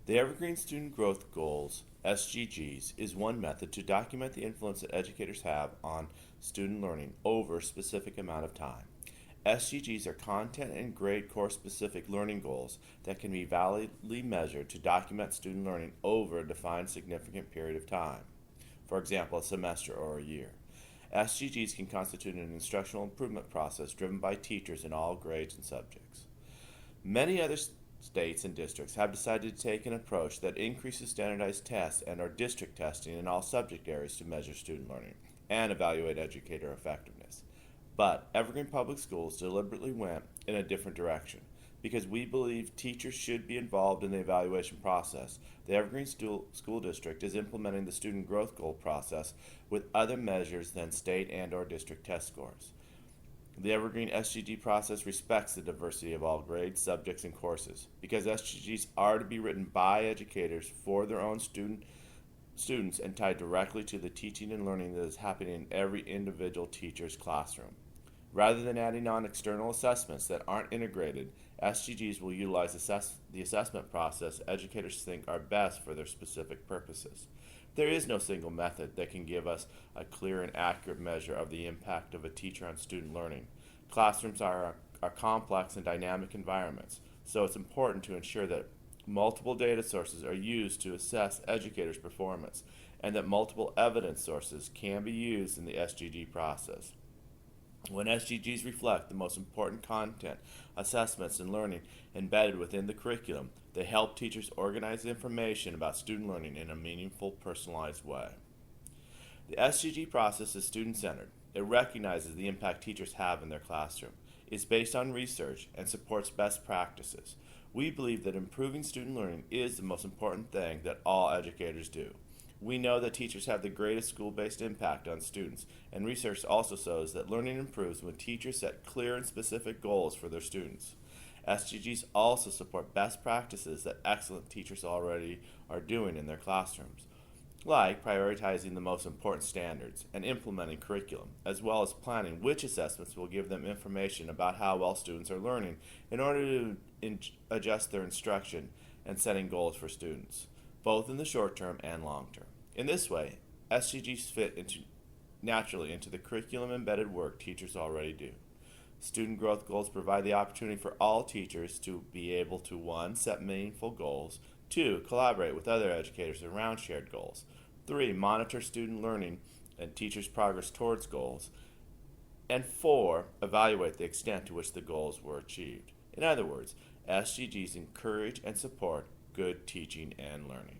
The Evergreen Student Growth Goals, SGGs, is one method to document the influence that educators have on student learning over a specific amount of time. SGGs are content and grade course specific learning goals that can be validly measured to document student learning over a defined significant period of time, for example, a semester or a year. SGGs can constitute an instructional improvement process driven by teachers in all grades and subjects. Many other states and districts have decided to take an approach that increases standardized tests and or district testing in all subject areas to measure student learning and evaluate educator effectiveness. But Evergreen Public Schools deliberately went in a different direction. Because we believe teachers should be involved in the evaluation process, the Evergreen School District is implementing the student growth goal process with other measures than state and or district test scores. The Evergreen SGG process respects the diversity of all grades, subjects, and courses. Because SGGs are to be written by educators for their own students and tied directly to the teaching and learning that is happening in every individual teacher's classroom. Rather than adding on external assessments that aren't integrated, SGGs will utilize the assessment process educators think are best for their specific purposes. There is no single method that can give us a clear and accurate measure of the impact of a teacher on student learning. Classrooms are complex and dynamic environments, so it's important to ensure that multiple data sources are used to assess educators' performance and that multiple evidence sources can be used in the SGG process. When SGGs reflect the most important content, assessments, and learning embedded within the curriculum, they help teachers organize information about student learning in a meaningful, personalized way. The SGG process is student-centered. It recognizes the impact teachers have in their classroom, is based on research, and supports best practices. We believe that improving student learning is the most important thing that all educators do. We know that teachers have the greatest school-based impact on students, and research also shows that learning improves when teachers set clear and specific goals for their students. SGGs also support best practices that excellent teachers already are doing in their classrooms, like prioritizing the most important standards and implementing curriculum, as well as planning which assessments will give them information about how well students are learning in order to adjust their instruction and setting goals for students, both in the short term and long term. In this way, SGGs fit naturally into the curriculum embedded work teachers already do. Student growth goals provide the opportunity for all teachers to be able to 1. Set meaningful goals, 2. Collaborate with other educators around shared goals, 3. Monitor student learning and teachers' progress towards goals, and 4. Evaluate the extent to which the goals were achieved. In other words, SGGs encourage and support good teaching and learning.